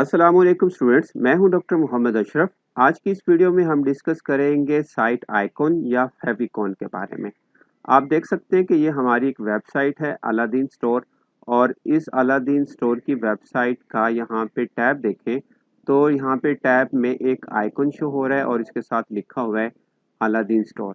अस्सलाम वालेकुम स्टूडेंट्स, मैं हूं डॉक्टर मोहम्मद अशरफ। आज की इस वीडियो में हम डिस्कस करेंगे साइट आइकॉन या फेविकॉन के बारे में। आप देख सकते हैं कि ये हमारी एक वेबसाइट है अलादीन स्टोर, और इस अलादीन स्टोर की वेबसाइट का यहाँ पे टैब देखें तो यहाँ पे टैब में एक आइकॉन शो हो रहा है और इसके साथ लिखा हुआ है अलादीन स्टोर।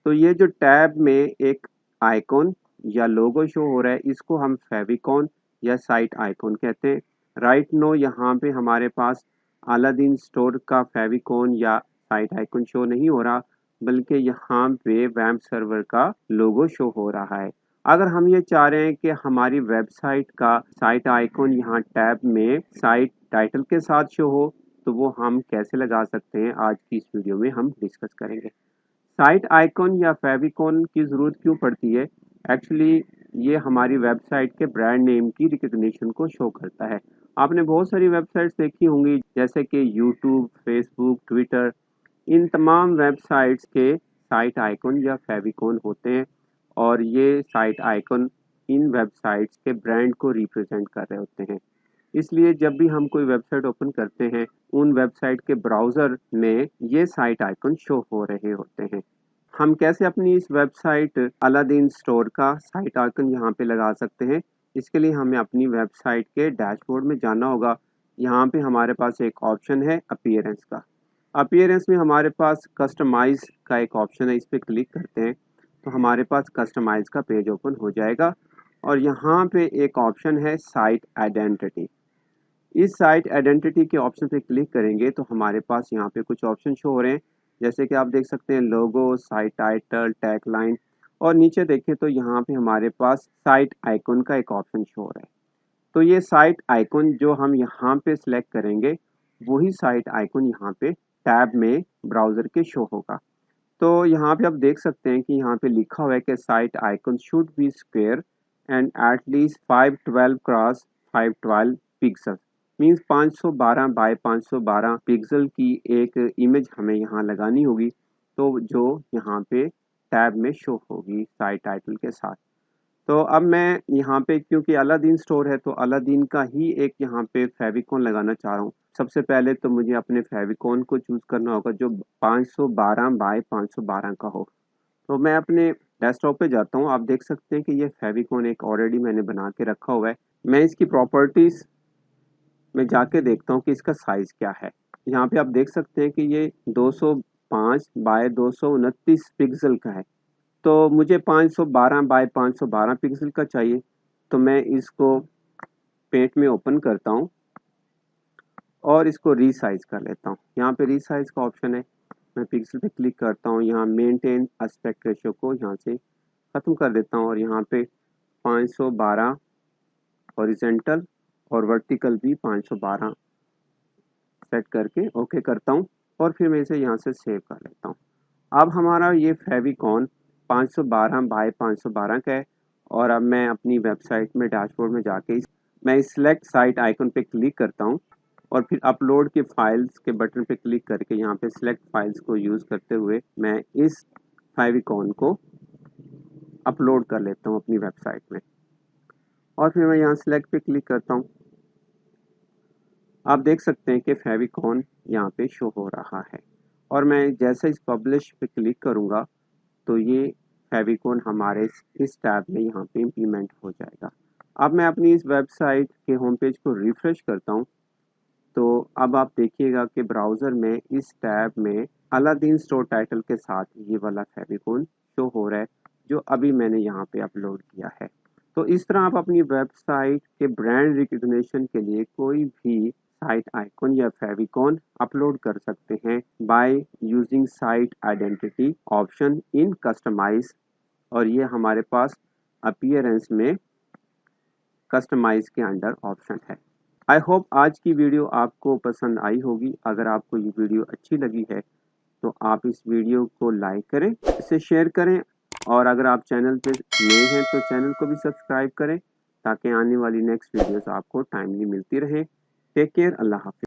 तो ये जो टैब में एक आइकॉन या लोगो शो हो रहा है, इसको हम फेविकॉन या साइट आइकॉन कहते हैं। राइट नो यहाँ पे हमारे पास अलादीन स्टोर का फेविकॉन या साइट आइकॉन शो नहीं हो रहा, बल्कि यहाँ पे वैम्प सर्वर का लोगो शो हो रहा है। अगर हम ये चाह रहे हैं कि हमारी वेबसाइट का साइट आइकॉन यहाँ टैब में साइट टाइटल के साथ शो हो, तो वो हम कैसे लगा सकते हैं, आज की इस वीडियो में हम डिस्कस करेंगे। साइट आइकॉन या फेविकॉन की ज़रूरत क्यों पड़ती है? एक्चुअली ये हमारी वेबसाइट के ब्रांड नेम की रिकग्निशन को शो करता है। आपने बहुत सारी वेबसाइट्स देखी होंगी, जैसे कि यूट्यूब, फेसबुक, ट्विटर। इन तमाम वेबसाइट्स के साइट आइकॉन या फेविकॉन होते हैं, और ये साइट आइकॉन इन वेबसाइट्स के ब्रांड को रिप्रेजेंट कर रहे होते हैं। इसलिए जब भी हम कोई वेबसाइट ओपन करते हैं, उन वेबसाइट के ब्राउज़र में ये साइट आइकन शो हो रहे होते हैं। हम कैसे अपनी इस वेबसाइट अलादीन स्टोर का साइट आइकन यहाँ पे लगा सकते हैं? इसके लिए हमें अपनी वेबसाइट के डैशबोर्ड में जाना होगा। यहाँ पे हमारे पास एक ऑप्शन है अपीयरेंस का। अपीयरेंस में हमारे पास कस्टमाइज़ का एक ऑप्शन है, इस पे क्लिक करते हैं तो हमारे पास कस्टमाइज़ का पेज ओपन हो जाएगा, और यहाँ पे एक ऑप्शन है साइट आइडेंटिटी। इस साइट आइडेंटिटी के ऑप्शन पे क्लिक करेंगे तो हमारे पास यहाँ पे कुछ ऑप्शन शो हो रहे हैं, जैसे कि आप देख सकते हैं लोगो, साइट टाइटल, टैगलाइन, और नीचे देखें तो यहाँ पे हमारे पास साइट आइकॉन का एक ऑप्शन शो हो रहा है। तो ये साइट आइकॉन जो हम यहाँ पे सिलेक्ट करेंगे, वही साइट आइकॉन यहाँ पे टैब में ब्राउज़र के शो होगा। तो यहाँ पे आप देख सकते हैं कि यहाँ पे लिखा हुआ है कि site icon should be square and at least 512 cross 512 pixel, means 512 by 512 pixel की एक इमेज हमें यहाँ लगानी होगी, तो जो यहाँ पे टैब में शो होगी साइट टाइटल के साथ। तो अब मैं यहाँ पे, क्योंकि अलादीन स्टोर है, तो अलादीन का ही एक यहाँ पे फेविकॉन लगाना चाह रहा हूँ। सबसे पहले तो मुझे अपने फेविकॉन को चूज़ करना होगा जो 512 बाय 512 का हो। तो मैं अपने डेस्कटॉप पे जाता हूँ। आप देख सकते हैं कि ये फेविकॉन एक ऑलरेडी मैंने बना के रखा हुआ है। मैं इसकी प्रॉपर्टीज़ में जाके देखता हूँ कि इसका साइज़ क्या है। यहाँ पे आप देख सकते हैं कि ये 205 बाय 229 पिक्सल का है। तो मुझे 512 बाय 512 पिक्सल का चाहिए, तो मैं इसको पेंट में ओपन करता हूँ और इसको रीसाइज कर लेता हूँ। यहाँ पे रीसाइज का ऑप्शन है, मैं पिक्सल पे क्लिक करता हूँ, यहाँ मेंटेन एस्पेक्ट रेशियो को यहाँ से ख़त्म कर देता हूँ, और यहाँ पे 512 हॉरिजेंटल और वर्टिकल भी 512 सेट करके ओके करता हूँ, और फिर मैं इसे यहाँ से सेव कर लेता हूँ। अब हमारा ये फेविकॉन 512 बाय 512 का है, और अब मैं अपनी वेबसाइट में डैशबोर्ड में जाके मैं इस सिलेक्ट साइट आइकन पे क्लिक करता हूँ, और फिर अपलोड के फाइल्स के बटन पे क्लिक करके यहाँ पे सिलेक्ट फाइल्स को यूज़ करते हुए मैं इस फेविकॉन को अपलोड कर लेता हूँ अपनी वेबसाइट में, और फिर मैं यहाँ सिलेक्ट पे क्लिक करता हूँ। आप देख सकते हैं कि फेविकॉन यहाँ पे शो हो रहा है, और मैं जैसे इस पब्लिश पे क्लिक करूँगा तो ये फेविकॉन हमारे इस टैब में यहाँ पे इम्प्लीमेंट हो जाएगा। अब मैं अपनी इस वेबसाइट के होम पेज को रिफ्रेश करता हूँ, तो अब आप देखिएगा कि ब्राउज़र में इस टैब में अलादीन स्टोर टाइटल के साथ ये वाला फेविकॉन शो हो रहा है, जो अभी मैंने यहाँ पे अपलोड किया है। तो इस तरह आप अपनी वेबसाइट के ब्रांड रिकग्निशन के लिए कोई भी साइट आइकॉन या फेविकॉन अपलोड कर सकते हैं by using site identity option in customize, और ये हमारे पास अपीयरेंस में कस्टमाइज के अंडर ऑप्शन है। आई होप आज की वीडियो आपको पसंद आई होगी। अगर आपको ये वीडियो अच्छी लगी है तो आप इस वीडियो को लाइक करें, इसे शेयर करें, और अगर आप चैनल पे नए हैं तो चैनल को भी सब्सक्राइब करें, ताकि आने वाली नेक्स्ट वीडियोस आपको टाइमली मिलती रहे। टेक केयर, अल्लाह हाफिज़।